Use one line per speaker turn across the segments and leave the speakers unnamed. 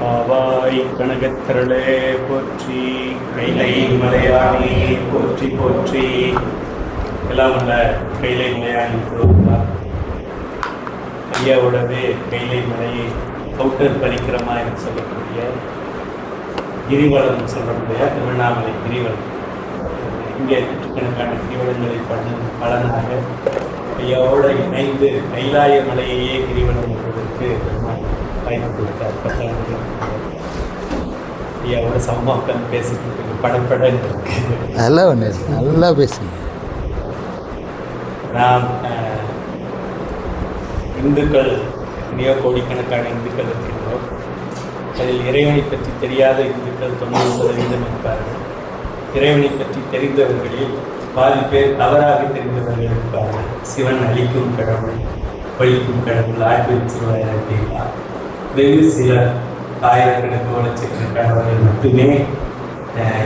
பாவாய் கனகத்திரளே போற்றி, கைலை மலையானே போற்றி போற்றி. எல்லாம் உள்ள கைலை மலையானி ஐயாவோடவே கைலை மலையை கவுட்டர் பரிக்கிரமா என்று சொல்லக்கூடிய கிரிவலம் சொல்லக்கூடிய திருவண்ணாமலை கிரிவலம். இங்கே நூற்றுக்கணக்கான கிரிவலங்களை பண்ணும் பலனாக ஐயாவோட இணைந்து கைலாய மலையையே கிரிவலம் என்பதற்கு வாய்ப்பு கொடுத்தார். ஐயாவோட சம்மாக்கம் பேசுறதுக்கு படப்பட இருக்கு.
நல்லா பேசுங்க.
நாம் இந்துக்கள் மிக கோடிக்கணக்கான இந்துக்கள் இருக்கின்றோம். அதில் இறைவனை பற்றி தெரியாத இந்துக்கள் 90% இருப்பார்கள். இறைவனை பற்றி தெரிந்தவர்களில் பாதி பேர் தவறாக தெரிந்தவர்கள் இருப்பார்கள். சிவன் அழிக்கும் கடவுள், பழிக்கும் கடவுள், ஆட்டு வச்சிருவார் அப்படின்னா வெகு சில ஆயிரக்கணக்கு லட்சக்கணக்கானவர்கள் மட்டுமே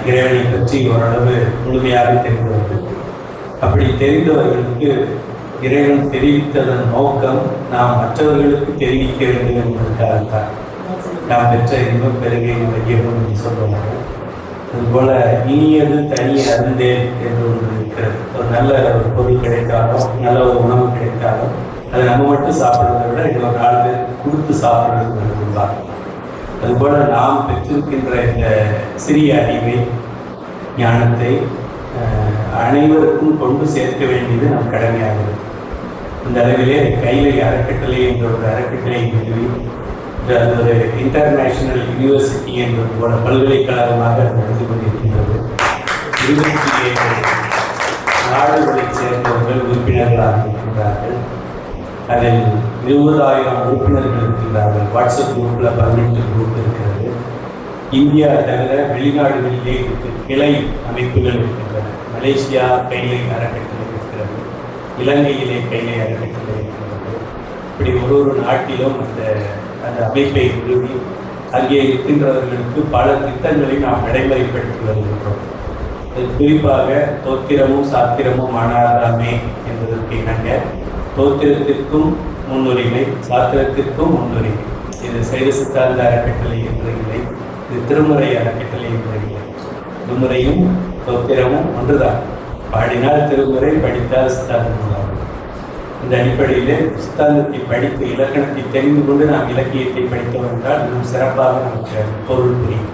இறைவனை பற்றி ஓரளவு முழுமையாக தெரிந்தவர்கள். அப்படி தெரிந்தவர்களுக்கு இறைவன் தெரிவித்ததன் நோக்கம் நாம் மற்றவர்களுக்கு தெரிவிக்க வேண்டும் என்பதற்காகத்தான். நாம் பெற்ற இன்பம் பெருகை வையவும் என்று சொல்லுவாங்க. அதுபோல இனியது தனி அருந்தேன் என்று ஒன்று இருக்கிறது. ஒரு நல்ல ஒரு பொருள் கிடைத்தாலும் நல்ல ஒரு உணவு கிடைத்தாலும் அதை நம்ம மட்டும் சாப்பிடுறதை விட இது ஒரு 4 பேர் கொடுத்து சாப்பிடுறது என்பதுதான். அதுபோல நாம் பெற்றிருக்கின்ற இந்த சிறிய அறிவை, ஞானத்தை அனைவருக்கும் கொண்டு சேர்க்க வேண்டியது நம் கடமையாகிறது. இந்த அளவிலே கைலை அறக்கட்டளை என்ற ஒரு அறக்கட்டளை நிறுவி அது ஒரு இன்டர்நேஷனல் யூனிவர்சிட்டி என்பது போல பல்கலைக்கழகமாக நடந்து கொண்டிருக்கின்றது. 27 நாடுகளைச் சேர்ந்தவர்கள் உறுப்பினர்களாக இருக்கின்றார்கள். அதில் 20,000 உறுப்பினர்கள் இருக்கின்றார்கள். வாட்ஸ்அப் குரூப்பில் 18 குரூப் இருக்கிறது. இந்தியா தவிர வெளிநாடுகளிலே கிளை அமைப்புகள் இருக்கின்றன. மலேசியா கைலை அறக்கட்டளை இருக்கிறது, இலங்கையிலே கைலை அறக்கட்டளை இருக்கிறது. இப்படி ஒரு நாட்டிலும் அந்த அமைப்பை நிறுவி அங்கே இருக்கின்றவர்களுக்கு பல திட்டங்களை நாம் நடைமுறைப்படுத்தி வருகின்றோம். குறிப்பாக தோத்திரமும் சாத்திரமும் ஆனாராமே என்பதற்கு இணங்க தோத்திரத்திற்கும் முன்னுரிமை, சாத்திரத்திற்கும் முன்னுரிமை. இது சைவ சித்தாந்த அறக்கட்டளை என்ற இல்லை, இது திருமுறை அறக்கட்டளை என்ற இல்லை. திருமுறையும் தோத்திரமும் ஒன்றுதான். பாடினால் திருமுறை, படித்தால் சித்தாந்தம். இந்த அடிப்படையில் சித்தாந்தத்தை படித்து இலக்கணத்தை தெரிந்து கொண்டு நாம் இலக்கியத்தை படித்தோம் என்றால் இன்னும் சிறப்பாக நமக்கு பொருள் புரியும்.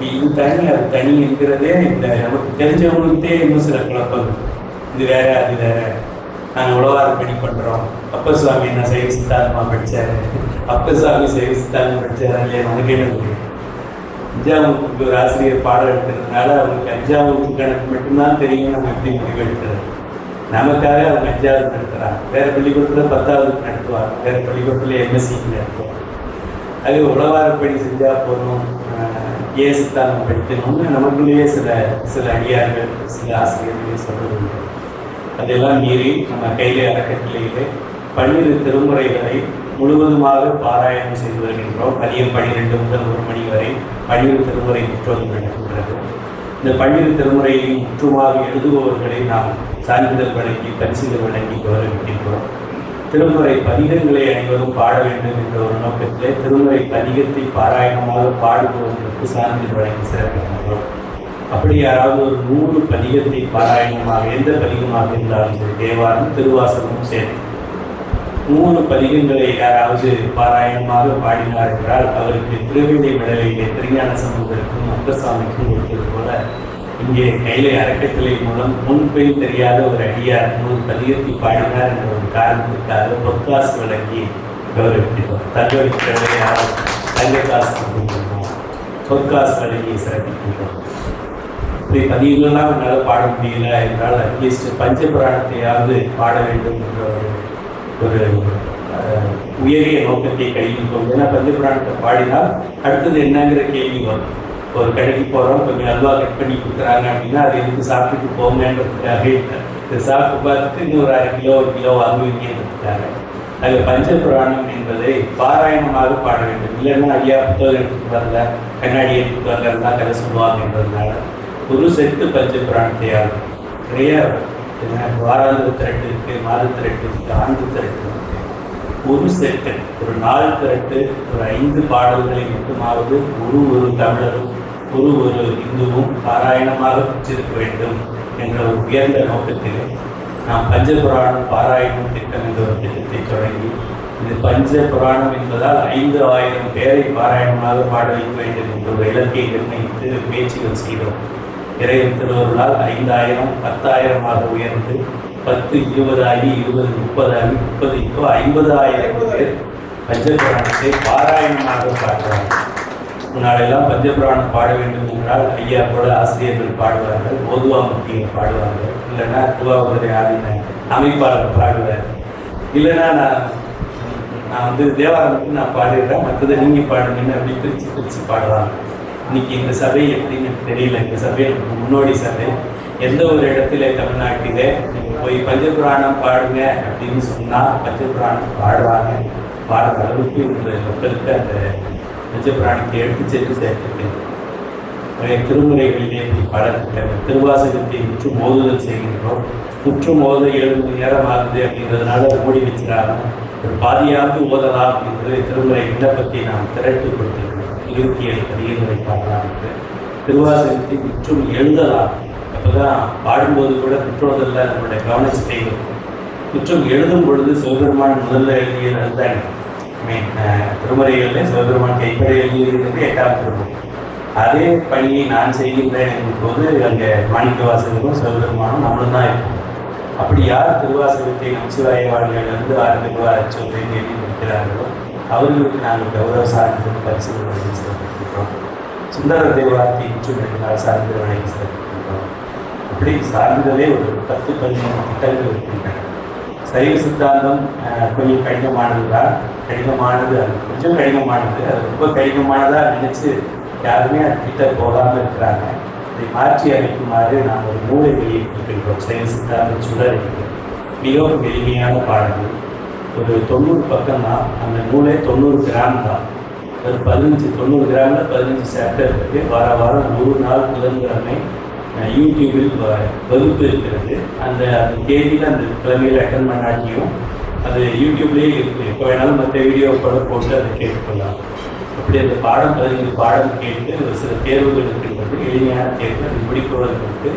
இது தனி அது தனி என்கிறதே இந்த நமக்கு தெரிஞ்சவங்களுக்கே இன்னும் சில குழப்பங்கள். இது வேற அது வேற. நாங்கள் உழவாறு பணி பண்ணுறோம். அப்பசுவாமி என்ன சைவ சித்தாந்தமாக படித்தாரு, அப்பசுவாமி சைவ சித்தாந்தம் படித்தாரா இல்லையா நமக்கு என்ன தெரியும். 5ஆம் வகுப்புக்கு ஒரு ஆசிரியர் பாடம் எடுக்கிறதுனால அவங்களுக்கு 5ஆம் வகுப்பு கணக்கு மட்டும்தான் தெரியும். நம்ம எப்படி முடிவெடுக்கிறது? நமக்காக அவங்க 5ஆவது நடத்துகிறாங்க. வேறு பள்ளிக்கூடத்தில் 10ஆவது நடத்துவாங்க, வேறு பள்ளிக்கூடத்தில் MSc நடத்துவாங்க. அது உழவாரப்படி செஞ்சால் போதும், ஏன் சித்தாந்தம் படிக்கணும்னு நமக்குள்ளேயே சில அடியார்கள், சில ஆசிரியர்களே சொல்லுவாங்க. அதெல்லாம் மீறி நம்ம கையிலே அறக்கட்டளையிலே 12 திருமுறைகளை முழுவதுமாக பாராயணம் செய்து வருகின்றோம். மதியம் 12 முதல் 1 மணி வரை 12 திருமுறை முற்றோது நடக்கின்றது. இந்த 12 திருமுறையையும் முற்றுமாக எழுதுபவர்களை நாம் சான்றிதழ் வழங்கி பரிசுகள் வழங்கி கௌரவிக்கின்றோம். திருமுறை பதிகங்களை அனைவரும் பாட வேண்டும் என்ற ஒரு நோக்கத்திலே திருமுறை பதிகத்தை பாராயணமாக பாடுபவர்களுக்கு சான்றிதழ் வழங்கி சிறப்பிக்கின்றோம். அப்படி யாராவது ஒரு 100 பதிகத்தை பாராயணமாக, எந்த பதிகமாக இருந்தாலும் சரி, தேவாரம் திருவாசகமும் சேர்த்து 100 பதிகங்களை யாராவது பாராயணமாக பாடினார் என்றால் அவருக்கு திருவேணி விடலையிலே திருஞான சம்பந்தருக்கும் அப்பசாமிக்கும் கொடுத்தது போல இங்கே கைலை அறக்கட்டளை மூலம் முன்பின் தெரியாத ஒரு அடியார் 100 பதிகத்தை பாடினார் என்ற ஒரு காரணத்திற்காக பொற்காசு வழங்கி கௌரவிக்கிறோம். தகவல் யாரும் தங்க காசு கொடுக்கின்றோம், பொற்காசு வழங்கி சிறப்பிக்கின்றோம். இப்படி பதிகங்கள்லாம் என்னால் பாட முடியல என்றால் அட்லீஸ்ட் பஞ்சபுராணத்தையாவது பாட வேண்டும் என்ற ஒரு உயரிய நோக்கத்தை கையில் கொண்டு. ஏன்னா பஞ்சபுராணத்தை பாடினால் அடுத்தது என்னங்கிற கேள்வி வரும். ஒரு கடைக்கு போகிறோம், கொஞ்சம் அல்வா கட் பண்ணி கொடுக்குறாங்க அப்படின்னா அது எதுக்கு சாப்பிட்டுட்டு போங்கன்றதுக்காக இதை சாப்பிட்டு பார்த்துட்டு இன்னும் ஒரு 1/2 கிலோ 1 கிலோ வாங்குவீங்கன்றதுக்காக. அது பஞ்சபுராணம் என்பதை பாராயணமாக பாட வேண்டும். இல்லைன்னா ஐயா புத்தகம் எடுத்துட்டு வரல, கண்ணாடி எடுத்துட்டு வரலாம் கதை சொல்லுவாங்க என்பதனால ஒரு செட்டு பஞ்சபுராணத்தை ஆகும். நிறைய வாராந்திர திரட்டு இருக்குது, மாத திரட்டு இருக்குது, ஆண்டு திரட்டு இருக்குது. ஒரு செட்டு, ஒரு நாள் திரட்டு, ஒரு 5 பாடல்களை மட்டுமாவது ஒரு தமிழரும் ஒரு இந்துவும் பாராயணமாக பெற்றிருக்க வேண்டும் என்ற ஒரு உயர்ந்த நோக்கத்திலே நாம் பஞ்சபுராணம் பாராயணம் திட்டம் என்ற ஒரு திட்டத்தை தொடங்கி, இது பஞ்ச புராணம் என்பதால் 5000 பேரை பாராயணமாக பாட வைக்க வேண்டும் என்ற ஒரு இலக்கை நிர்ணயித்து முயற்சிகள் செய்தோம். இறைவன் திருவருளால் 5000 10,000 உயர்ந்து 10, 20 ஆகி 20, 30 ஆகி 30, இப்போ 50,000 பேர் பஞ்சபுராணத்தை பாராயணமாக பாடுவார்கள். முன்னாலெல்லாம் பஞ்சபுராணம் பாட வேண்டும் என்றால் ஐயா போல ஆசிரியர்கள் பாடுவார்கள், ஓதுவாமூர்த்திகள் பாடுவார்கள், இல்லைன்னா திருவாவூரை ஆதின அமைப்பாளர் பாடுவார், இல்லைன்னா நான் தேவாரத்துக்கு நான் பாடிடுறேன், மற்றதை நீங்கள் பாடுங்கன்னு அப்படி பிரித்து பாடுவாங்க. இன்னைக்கு இந்த சபை எப்படின்னு தெரியல. இந்த சபை முன்னோடி சபை. எந்த ஒரு இடத்துல தமிழ்நாட்டிலே நீங்கள் போய் பஞ்சபுராணம் பாடுங்க அப்படின்னு சொன்னால் பஞ்சபுராணம் பாடுற அளவுக்கு இந்த மக்களுக்கு அந்த பஞ்சபுராணத்தை எடுத்து சென்று சேர்த்துருக்கேன். திருமுறைகளிலே இப்படி பாடத்திட்ட திருவாசகத்தை முற்று மோதுதல் செய்கின்றோம். முற்று மோத 7 மணி நேரம் ஆகுது அப்படின்றதுனால மூடி வச்சிடாம ஒரு பாதியாவது ஓதலாம் அப்படின்றது திருமுறை விண்ணப்பத்தை நாம் திரட்டு கொடுத்திருக்கிறோம். 27 பதிகங்களை பாடலாம் என்று திருவாசகத்தை முற்றும் எழுதலாம். அப்போதான் பாடும்போது கூட முற்றோதல்ல நம்மளுடைய கவனத்தை முற்றும் எழுதும் பொழுது சிவபெருமான் முதல்ல எழுதியது அதுதான். திருமுறைகளில் சிவபெருமான் கைப்பட எழுதியது 8ஆம் திருமுறை. அதே பணியை நான் செய்கின்றேன் என்பது அங்கே மாணிக்க வாசகரும் சிவபெருமானும் நம்மளும் தான் இருக்கும். அப்படி யார் திருவாசகத்தை நமச்சிவாய வாழ்களிலிருந்து திருவாரச்சொல்லை எழுதி கொடுக்கிறார்களோ அவர்களுக்கு நாங்கள் கௌரவ சான்றிதழ் பரிசுகள் வழங்கி சிறப்பிக்கிறோம். சுந்தர தேவாரத்தை இன்றும் சான்றிதழ் வழங்கி சிறப்பிக்கிறோம். அப்படி சான்றிதழே ஒரு 10-15 திட்டங்கள் இருக்கின்றன. சைவ சித்தாந்தம் கொஞ்சம் கடினமானது தான். கடினமானது, அது கொஞ்சம் கடினமானது, அது ரொம்ப கடினமானதாக நினைச்சு யாருமே அது கிட்ட போகாமல் இருக்கிறாங்க. இதை மாற்றி அமைக்குமாறு நாம் ஒரு நூலை வெளியிட்டிருக்கின்றோம். சைவ சித்தாந்த சுடர் மிகவும் எளிமையான பாடல்கள். ஒரு 90 பக்கம் தான். அந்த நூலே 90 கிராம் தான். ஒரு 90 கிராமில் 15 சாப்டர் இருக்குது. வாரம் 100 நாள் புதன்கிழமை யூடியூபில் வகுப்பு இருக்கிறது. அந்த தேதியில் அந்த கிழமையில் அட்டன் பண்ணாட்டியும் அது யூடியூப்லேயே இருக்குது. எப்போ வேணாலும் மற்ற வீடியோ கூட போட்டு அதை கேட்டுக்கொள்ளலாம். அப்படி அந்த பாடம் 15 பாடம் கேட்டு ஒரு சில தேர்வுகள் இருக்கின்றது. எளிமையான தேர்வு அது முடிப்பவர்களுக்கு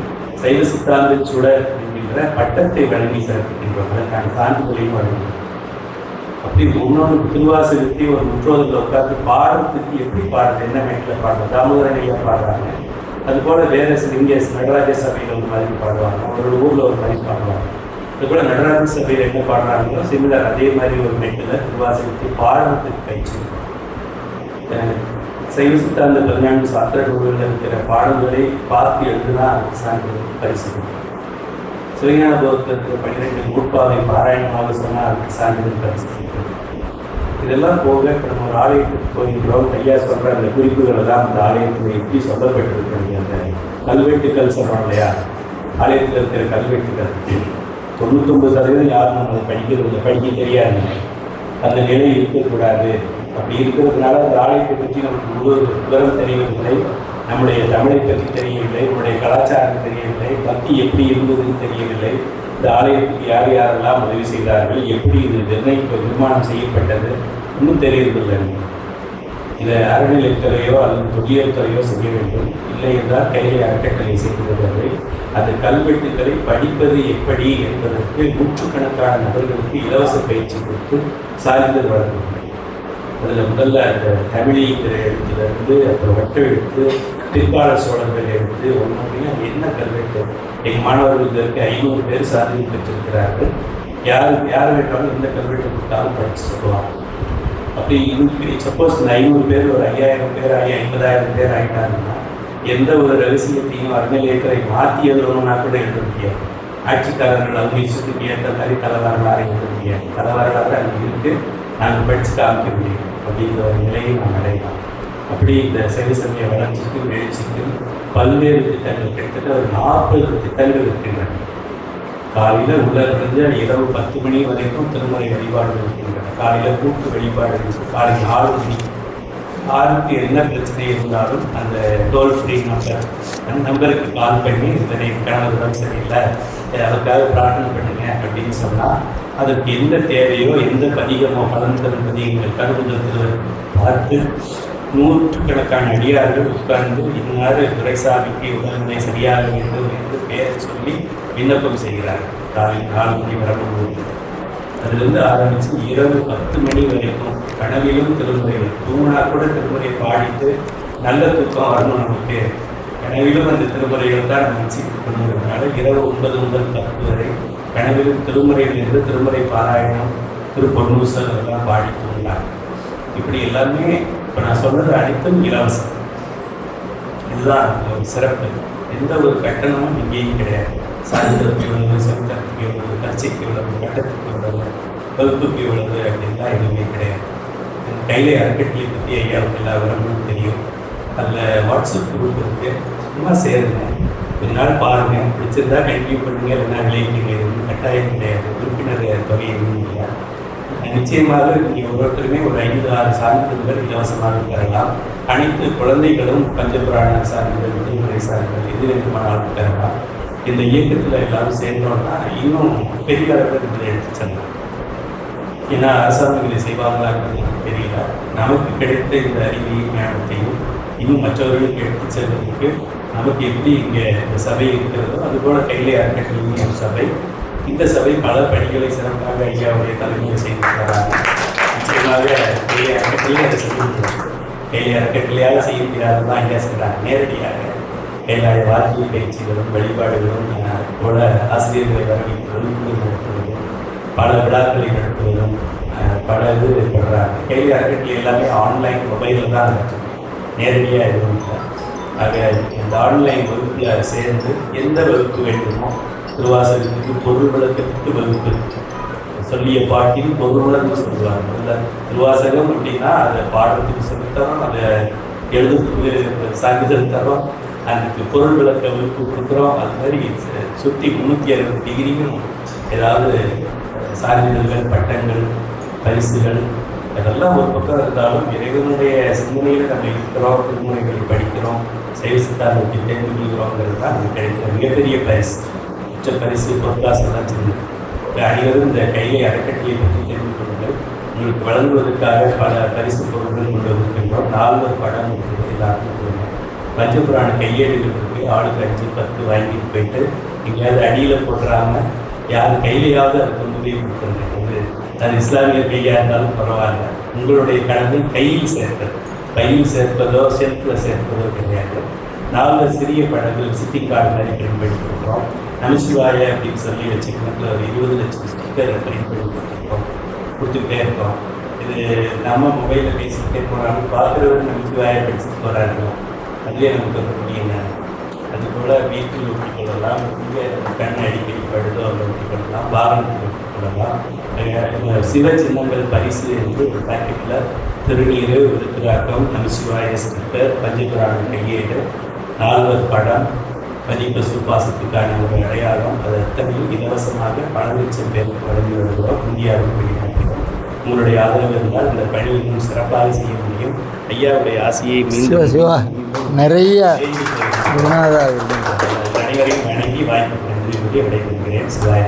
சைவ சித்தாந்த சுடர் என்கின்ற பட்டத்தை வழங்கி சிறப்பிக்கின்றோம். அதற்கான சான்றிதழையும் வழங்குகிறோம். அப்படி ஒன்னொன்று திருவாசகத்தை ஒரு முற்றோதலில் உட்காந்து பாடத்துக்கு எப்படி பாடுறது, என்ன மேட்டில் பாடுறது, தாமோதரனையாக பாடுறாங்க. அதுபோல் வேற இங்கே நடராஜ சபையில் ஒரு மாதிரி பாடுவாங்க, அவரோட ஊரில் ஒரு மாதிரி பாடுவாங்க. அதுபோல் நடராஜ சபையில் என்ன பாடுறாங்களோ சிமிலர் அதே மாதிரி ஒரு மேட்டில் திருவாசகத்தை பாடத்துக்கு பயிற்சி. சைவ சித்தாந்த 14 சாத்திர நூல்களில் இருக்கிற பாடல்களை பார்த்து எழுதுனா அதுக்கு சான்றிதழ் பரிசு. சிவஞான போதத்தில் இருக்கிற 12 நூற்பாவை பாராயணமாக சொன்னால் அதுக்கு சான்றிதழ் பரிசு. இதெல்லாம் போக இப்போ நம்ம ஒரு ஆலயத்துக்கு போகின்றோம். ஐயா சொல்கிற அந்த குறிப்புகள் எல்லாம் அந்த ஆலயத்தில் எப்படி சொல்லப்பட்டிருக்கிறது, அந்த கல்வெட்டுக்கள் சொல்கிறோம் இல்லையா, ஆலயத்தில் இருக்கிற கல்வெட்டுக்கள் 99% யாரும் நம்ம அதை படிக்க தெரியாது. அந்த நிலை இருக்கக்கூடாது. அப்படி இருக்கிறதுனால அந்த ஆலயத்தை பற்றி நமக்கு முழு விவரம் தெரியவில்லை, நம்முடைய தமிழை பற்றி தெரியவில்லை, நம்முடைய கலாச்சாரம் தெரியவில்லை, பக்தி எப்படி இருந்ததுன்னு தெரியவில்லை, இந்த ஆலயத்துக்கு யார் யாரெல்லாம் உதவி செய்தார்கள், எப்படி இது நிர்மாணம் செய்யப்பட்டது இன்னும் தெரியவில்லை. இதை அறநிலைத்துறையோ அல்லது தொழில் துறையோ செய்ய வேண்டும். இல்லை என்றால் கையை அறக்கட்டளை செய்கிறது. அந்த கல்வெட்டுக்களை படிப்பது எப்படி என்பதற்கு நூற்றுக்கணக்கான நபர்களுக்கு இலவச பயிற்சி கொடுத்து சான்றிதழ் வழங்குகிறது. அதில் முதல்ல அந்த தமிழிங்கிற எழுத்திலிருந்து அப்புறம் வட்ட எழுத்து, பிற்கால சோழர்கள் எழுத்து ஒன்றும் என்ன கல்வெட்டு. எங்கள் மாணவர்களுக்கு இருக்க 500 பேர் சான்றிதழ் பெற்றிருக்கிறார்கள். யார் வேண்டாலும் எந்த கல்வெட்டு கொடுத்தாலும் படித்து சொல்லலாம். அப்படி சப்போஸ் இந்த 500 பேர் ஒரு 5000 பேர் 50,000 பேர் ஆகிட்டாங்கன்னா எந்த ஒரு ரகசியத்தையும் அறநிலையத்துறை மாற்றி எழுதணும்னா கூட எழுத முடியாது. ஆட்சிக்காரர்கள் அவங்க இஷ்டத்துக்கு ஏற்ற மாதிரி தலைவர்களாக எழுத முடியாது. தலைவர்களாக அங்கே இருக்கு, நாங்கள் படித்து காமிக்க முடியும் அப்படிங்கிற ஒரு நிலையை நாம் அடையலாம். அப்படி இந்த சைவ சமய வளர்ச்சிக்கும் எழுச்சிக்கும் பல்வேறு திட்டங்கள், கிட்டத்தட்ட ஒரு 40 திட்டங்கள் இருக்கின்றன. காலையில் உள்ள இருந்து இரவு 10 மணி வரைக்கும் திருமுறை வழிபாடுகள் இருக்கின்றன. காலையில் கூட்டு வழிபாடு காலை 6 மணி. 6க்கு என்ன பிரச்சனை இருந்தாலும் அந்த டோல் ஃப்ரீ நம்பருக்கு கால் பண்ணி இதனை கணவரிடம் சரியில்லை அதுக்காக பிரார்த்தனை பண்ணுங்க அப்படின்னு சொன்னால் அதற்கு எந்த தேவையோ எந்த பதிகமோ பலன் தரும் பதிகங்கள் கருவுதத்தில் பார்த்து நூற்றுக்கணக்கான அடியார்கள் உட்கார்ந்து இன்னாறு துரைசாமிக்கு உடல்நிலை சரியாக வேண்டும் என்று பெயர் சொல்லி விண்ணப்பம் செய்கிறார்கள். காலை 4 மணி வரம்போது அதிலிருந்து ஆரம்பித்து இரவு 10 மணி வரைக்கும் கனவிலும் திருமுறைகள் தூங்கினா கூட திருமுறை பாடித்து நல்ல தூக்கம் வரணும். நமக்கு கனவிலும் அந்த திருமுறைகள் தான் நம்ம வச்சுட்டு பண்ணுறதுனால இரவு 9 முதல் 10 வரை கனவிலும் திருமுறையிலிருந்து திருமுறை பாராயணம் திருப்பொன்னூசல் எல்லாம் பாடி தூங்கினாங்க. இப்படி எல்லாமே இப்போ நான் சொன்னது அனைத்தும் இலவசம். இதுதான் ஒரு சிறப்பு. எந்த ஒரு கட்டணமும் இங்கேயும் கிடையாது. சான்றிதழுக்கு எவ்வளவு, செமினாருக்கு எவ்வளவு, கட்சிக்கு எவ்வளவு, கட்டத்துக்கு எவ்வளவு, வகுப்புக்கு எவ்வளவு அப்படின்லாம் எதுவுமே கிடையாது. கையிலே அறக்கட்டளை பற்றி ஐயாவுக்கு எல்லா விவரங்களும் தெரியும். அதில் வாட்ஸ்அப் குரூப் இருக்குது. சும்மா சேருங்க, கொஞ்ச நாள் பாருங்கள், பிடிச்சிருந்தா கண்டினியூ பண்ணுங்க, இல்லைன்னா விளைவிங்க. எதுவும் கட்டாயம் கிடையாது. உறுப்பினர் தொகை எதுவும் இல்லை. நிச்சயமாக நீங்கள் ஒவ்வொருத்தருமே ஒரு 5-6 சான்றிதழ்கள் இலவசமாக பெறலாம். அனைத்து குழந்தைகளும் பஞ்சபுராண சான்றிதழ், விடுமுறை சான்றிதழ் எது வேண்டுமானாலும் பெறலாம். இந்த இயக்கத்தில் எல்லாரும் சேர்ந்தோம்னா இன்னும் பெரிய அளவில் இதில் எடுத்து செல்லலாம். ஏன்னா அரசாங்கங்களை செய்வாங்களான்னு எனக்கு தெரியல. நமக்கு கிடைத்த இந்த அறிவையும் ஞானத்தையும் இன்னும் மற்றவர்களுக்கு எடுத்து செல்வதற்கு நமக்கு எப்படி இங்கே இந்த சபை இருக்கிறதோ அதுபோல் கையிலே அறக்கட்டளையும் ஒரு சபை. இந்த சபை பல பணிகளை சிறப்பாக ஐயாவுடைய தலைமையில் செய்து வராங்க. நிச்சயமாக கையிலே அறக்கட்டளையே அதை செய்ய கையிலே அறக்கட்டளையாக செய்ய முடியாதுதான் ஐயா சொல்கிறாங்க. நேரடியாக கையிலாய வாழ்க்கை பயிற்சிகளும் வழிபாடுகளும் போல ஆசிரியர்களை வரவேற்பதும் நடத்துவதும் பல விழாக்களை நடத்துவதும் பல இது படுறாங்க. கையிலே அறக்கட்டளை எல்லாமே ஆன்லைன் மொபைலில் தான் நடக்கும், நேரடியாக எதுவும் இல்லை. ஆக இந்த ஆன்லைன் வகுப்பில் சேர்ந்து எந்த வகுப்பு வேண்டுமோ திருவாசகத்துக்கு பொருள் விளக்கத்துக்கு வகுப்பு சொல்லிய பாட்டில் பொருள் விளக்கம் சொல்லுவாங்க. இல்லை திருவாசகம் அப்படின்னா அதை பாடுறதுக்கு சொல்லித்தரோம், அதை எழுதுறதுக்கு சான்றிதழ் தரோம், அதுக்கு பொருள் விளக்க வகுப்பு கொடுக்குறோம். அது மாதிரி சுற்றி 360 டிகிரியும் ஏதாவது சான்றிதழ்கள், பட்டங்கள், பரிசுகள் அதெல்லாம் ஒரு பக்கம் இருந்தாலும் இறைவனுடைய சிந்தனையில் நம்ம இருக்கிறோம், திருமுறைகளை படிக்கிறோம், சைவ சித்தாந்தத்தை தெரிந்து கொள்கிறோங்கிறது தான் நமக்கு கிடைக்கிற மிகப்பெரிய பரிசு. உச்ச பரிசு பொற்காசெல்லாம் சின்ன அனைவரும் இந்த கையிலே அறக்கட்டளையை பற்றி தெரிந்து கொள்ளுங்கள். உங்களுக்கு வழங்குவதற்காக பல பரிசு பொருட்கள் கொண்டு வந்திருக்கின்றோம். 4 படம் எல்லாருக்கும் கொடுங்க. பஞ்சபுராண கையேடுகள் போய் ஆளுக்கு 5-10 வாங்கிட்டு போயிட்டு எங்கேயாவது அடியில் போட்டுறாமல் யார் கையிலையாவது அதை கொண்டு போய் கொடுத்துருங்க. அது இஸ்லாமியர் கையாக இருந்தாலும் பரவாயில்ல. உங்களுடைய கடமை கையில் சேர்ப்பது, கையில் சேர்ப்பதோ செல்ஃபில் சேர்ப்பதோ கிடையாது. 4 சிறிய படங்கள் சிட்டிங் கார்டு மாதிரி பிரிண்ட் பண்ணி கொடுக்குறோம். நமசிவாய அப்படின்னு சொல்லி வச்சுக்கிட்டு ஒரு 20 லட்சம் ஸ்டிக்கர் பிரிண்ட் பண்ணி கொடுத்துக்கிட்டே இருக்கோம். இது நம்ம மொபைலில் பேசிக்கிட்டே போகிறாங்க, பார்க்குறவர் நமசிவாய படிச்சுட்டு போகிறாங்க. அதுவே நமக்கு ஒரு முடியுங்க. அதுபோல் வீட்டில் ஒட்டி கொள்ளலாம், இங்கே கண் அடிக்கடி படுதோ அதில் ஒட்டி கொள்ளலாம், வாகனத்தில் ஒட்டி கொள்ளலாம். சிவ சின்னங்கள் பரிசு என்று ஒரு பேக்கெட்டில் திருநீர், விருத்திராக்கம், நமசிவாய ஸ்டிக்கர், பஞ்சபுராண கையேடு, 4 படம், பதிப்பு சுப்பாசத்துக்கான ஒரு அடையாளம், அது அத்தனையும் இலவசமாக பல லட்சம் பேருக்கு வழங்கி வருகிறோம். இந்தியாவுக்கு வெளிநாட்டிலும் உங்களுடைய ஆதரவு இருந்தால் இந்த பணி இன்னும் சிறப்பாக செய்ய முடியும். ஐயாவுடைய ஆசையை
நிறைய
அனைவரையும் வணங்கி வாய்ப்பு நன்றி விடைபெறுகிறேன். சிவாய